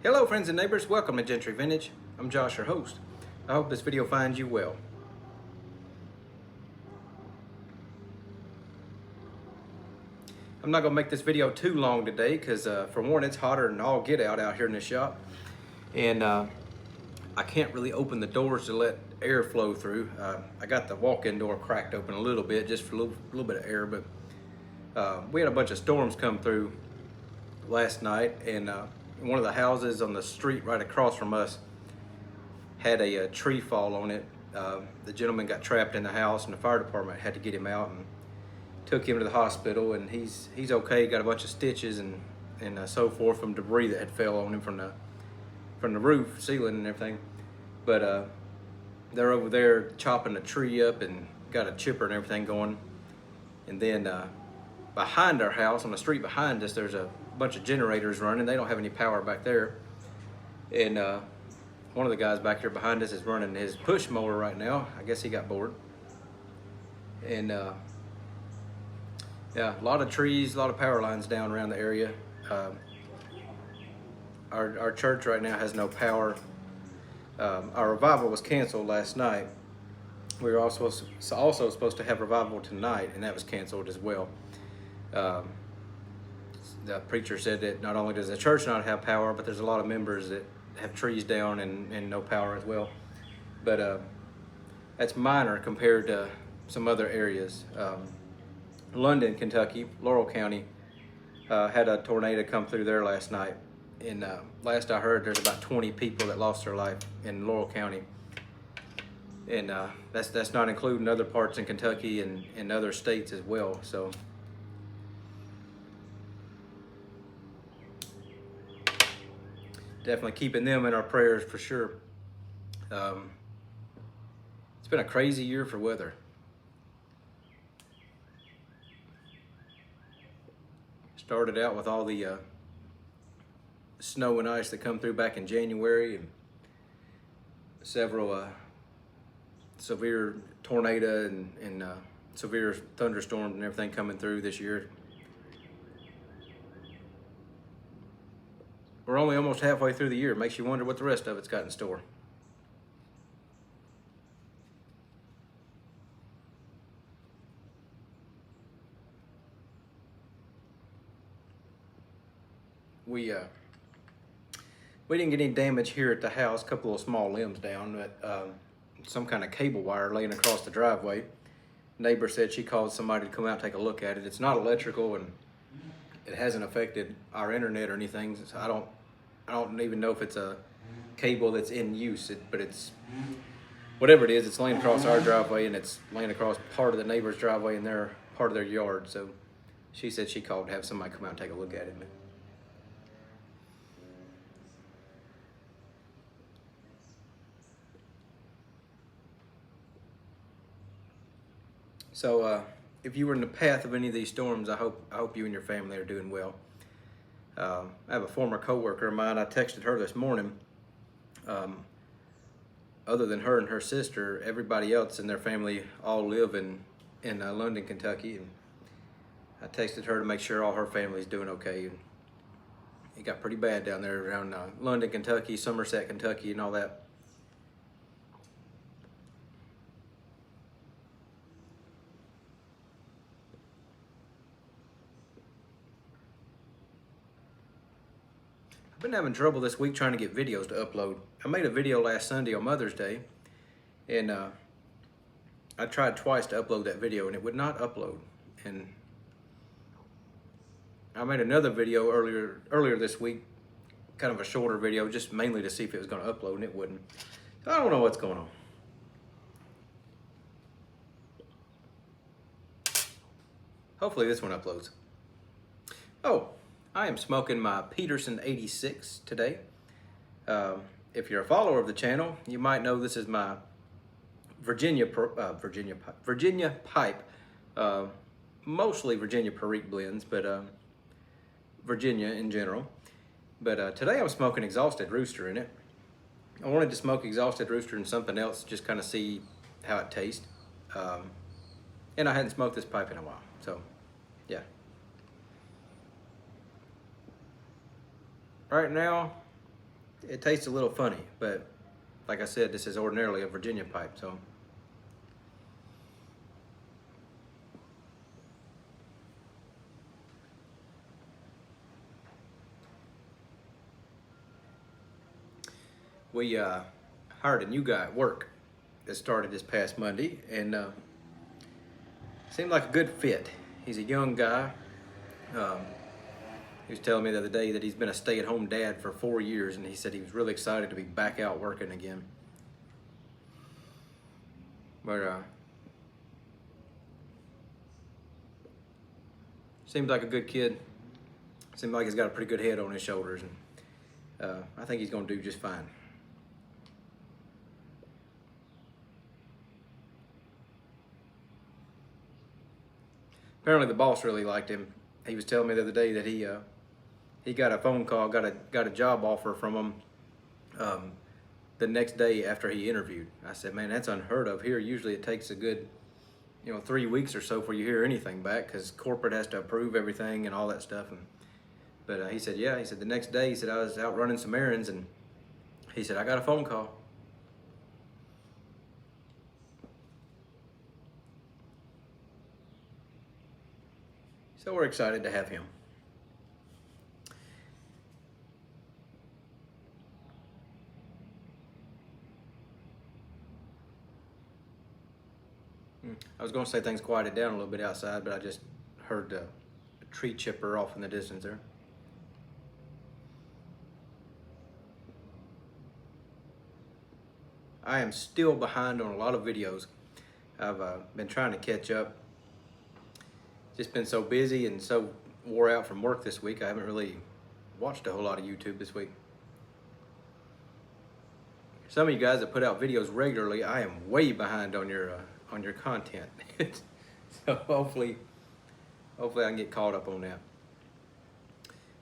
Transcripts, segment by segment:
Hello friends and neighbors, welcome to Gentry Vintage. I'm Josh, your host. I hope this video finds you well. I'm not going to make this video too long today because for one, it's hotter than all get out here in the shop. And I can't really open the doors to let air flow through. I got the walk-in door cracked open a little bit just for a little bit of air, but we had a bunch of storms come through last night, and one of the houses on the street right across from us had a tree fall on it. The gentleman got trapped in the house, and the fire department had to get him out and took him to the hospital, and he's okay. He got a bunch of stitches and so forth from debris that had fell on him from the roof ceiling and everything. But they're over there chopping the tree up and got a chipper and everything going. And then behind our house, on the street behind us, there's a bunch of generators running. They don't have any power back there. And one of the guys back here behind us is running his push mower right now. I guess he got bored. And yeah, a lot of trees, a lot of power lines down around the area. Our church right now has no power. Our revival was canceled last night. We were also supposed to have revival tonight, and that was canceled as well. The preacher said that not only does the church not have power, but there's a lot of members that have trees down and no power as well. But that's minor compared to some other areas. London, Kentucky, Laurel County, had a tornado come through there last night. And last I heard, there's about 20 people that lost their life in Laurel County. And that's not including other parts in Kentucky and other states as well. So definitely keeping them in our prayers for sure. It's been a crazy year for weather. Started out with all the snow and ice that come through back in January, and several severe tornado and severe thunderstorms and everything coming through this year. We're only almost halfway through the year. It makes you wonder what the rest of it's got in store. We didn't get any damage here at the house. A couple of small limbs down, but some kind of cable wire laying across the driveway. Neighbor said she called somebody to come out and take a look at it. It's not electrical, and it hasn't affected our internet or anything. So I don't even know if it's a cable that's in use, but it's whatever it is. It's laying across our driveway, and it's laying across part of the neighbor's driveway in their part of their yard. So she said she called to have somebody come out and take a look at it. So if you were in the path of any of these storms, I hope you and your family are doing well. I have a former coworker of mine. I texted her this morning. Other than her and her sister, everybody else in their family all live in London, Kentucky. And I texted her to make sure all her family's doing okay. And it got pretty bad down there around London, Kentucky, Somerset, Kentucky, and all that. I've been having trouble this week trying to get videos to upload. I made a video last Sunday on Mother's Day, and I tried twice to upload that video, and it would not upload. And I made another video earlier this week, kind of a shorter video, just mainly to see if it was going to upload, and it wouldn't. So I don't know what's going on. Hopefully this one uploads. Oh, I am smoking my Peterson 86 today. If you're a follower of the channel, you might know this is my Virginia pipe, mostly Virginia Perique blends, but Virginia in general. But today I'm smoking Exhausted Rooster in it. I wanted to smoke Exhausted Rooster and something else, just kind of see how it tastes. And I hadn't smoked this pipe in a while, so yeah. Right now, it tastes a little funny, but like I said, this is ordinarily a Virginia pipe, so. We hired a new guy at work that started this past Monday, and seemed like a good fit. He's a young guy. He was telling me the other day that he's been a stay-at-home dad for 4 years, and he said he was really excited to be back out working again. But seems like a good kid. Seems like he's got a pretty good head on his shoulders, and I think he's going to do just fine. Apparently, the boss really liked him. He was telling me the other day that he got a phone call, got a job offer from him the next day after he interviewed. I said, man, that's unheard of here. Usually, it takes a good 3 weeks or so before you hear anything back, because corporate has to approve everything and all that stuff. But he said, yeah. He said the next day, he said I was out running some errands, and he said I got a phone call. So we're excited to have him. I was going to say things quieted down a little bit outside, but I just heard a tree chipper off in the distance there. I am still behind on a lot of videos. I've been trying to catch up. Just been so busy and so wore out from work this week, I haven't really watched a whole lot of YouTube this week. Some of you guys that put out videos regularly, I am way behind on your content. So hopefully I can get caught up on that.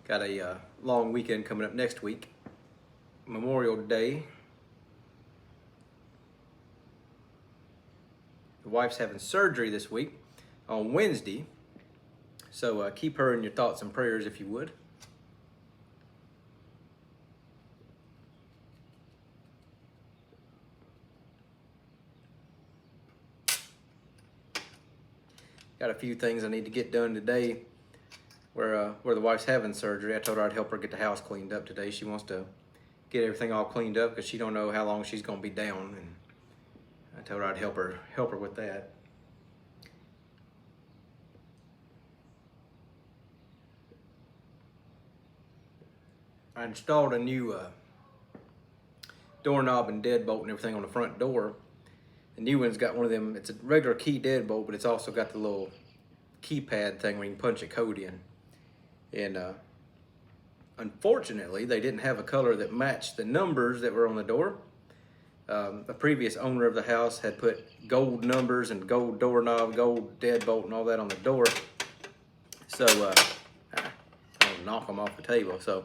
Got a long weekend coming up next week. Memorial Day. The wife's having surgery this week on Wednesday. So keep her in your thoughts and prayers if you would. Got a few things I need to get done today where the wife's having surgery. I told her I'd help her get the house cleaned up today. She wants to get everything all cleaned up because she don't know how long she's going to be down. And I told her I'd help her with that. I installed a new doorknob and deadbolt and everything on the front door. The new one's got one of them, it's a regular key deadbolt, but it's also got the little keypad thing where you can punch a code in. And unfortunately, they didn't have a color that matched the numbers that were on the door. The previous owner of the house had put gold numbers and gold doorknob, gold deadbolt and all that on the door. So I'll knock them off the table. So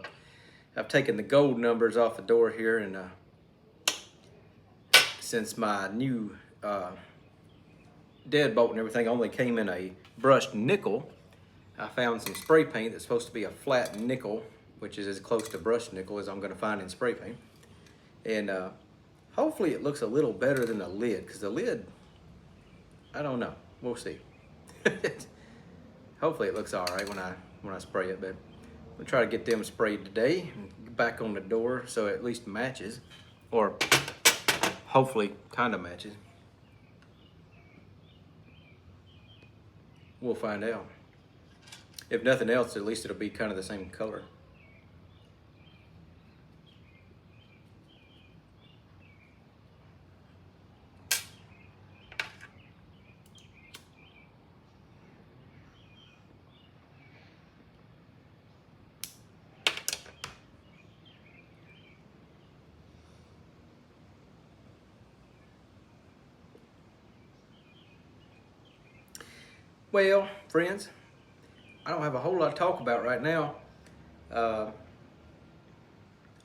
I've taken the gold numbers off the door here, and since my new deadbolt and everything only came in a brushed nickel, I found some spray paint that's supposed to be a flat nickel, which is as close to brushed nickel as I'm going to find in spray paint. And hopefully it looks a little better than the lid, because the lid, I don't know. We'll see. Hopefully it looks all right when I spray it, but we'll try to get them sprayed today and back on the door so it at least matches, or hopefully kind of matches. We'll find out. If nothing else, at least it'll be kind of the same color. Well, friends, I don't have a whole lot to talk about right now. I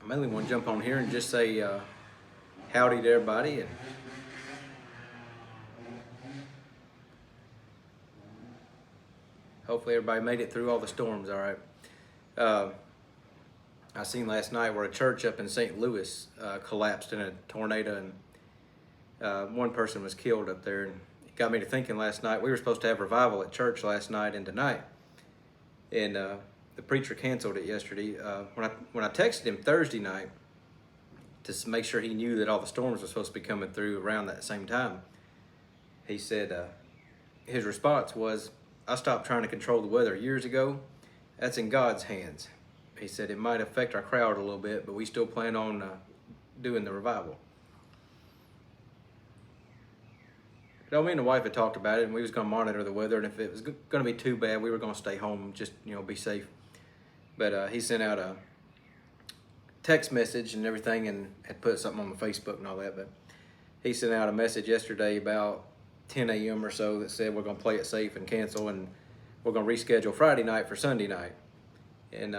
mainly want to jump on here and just say howdy to everybody, and hopefully everybody made it through all the storms all right. I seen last night where a church up in St. Louis collapsed in a tornado, and one person was killed up there. And it got me to thinking last night. We were supposed to have revival at church last night and tonight, and the preacher canceled it yesterday. When I texted him Thursday night to make sure he knew that all the storms were supposed to be coming through around that same time, he said his response was, "I stopped trying to control the weather years ago. That's in God's hands." He said it might affect our crowd a little bit, but we still plan on doing the revival. You know, me and the wife had talked about it, and we was going to monitor the weather, and if it was going to be too bad, we were going to stay home, just, you know, be safe. But he sent out a text message and everything, and had put something on the Facebook and all that. But he sent out a message yesterday about 10 a.m. or so that said we're going to play it safe and cancel, and we're going to reschedule Friday night for Sunday night. And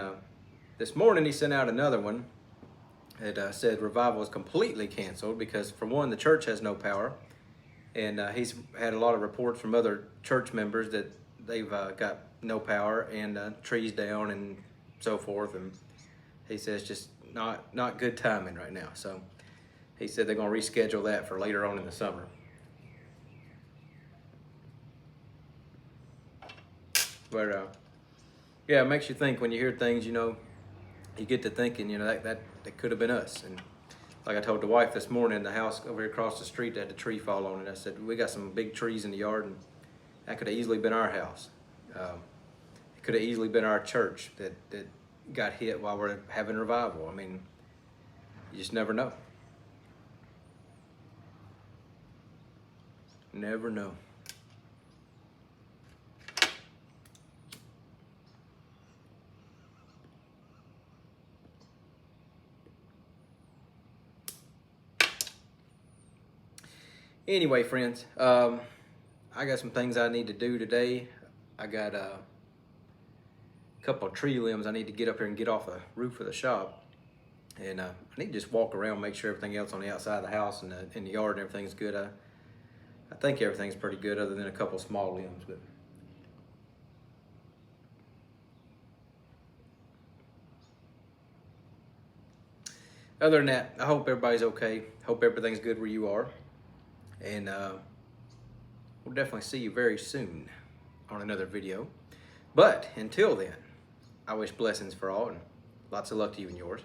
this morning he sent out another one that said revival is completely canceled because, for one, the church has no power, and he's had a lot of reports from other church members that they've got no power and trees down and so forth. And he says just not good timing right now. So he said they're going to reschedule that for later on in the summer. But yeah, it makes you think when you hear things, you know, you get to thinking, you know, that could have been us. And like I told the wife this morning, the house over here across the street that had a tree fall on it, I said, we got some big trees in the yard, and that could have easily been our house. It could have easily been our church that got hit while we're having revival. I mean, you just never know. Never know. Anyway, friends, I got some things I need to do today. I got a couple of tree limbs I need to get up here and get off the roof of the shop. And I need to just walk around, make sure everything else on the outside of the house and in the yard and everything's good. I think everything's pretty good other than a couple of small limbs. But other than that, I hope everybody's okay. Hope everything's good where you are. And we'll definitely see you very soon on another video. But until then, I wish blessings for all and lots of luck to you and yours.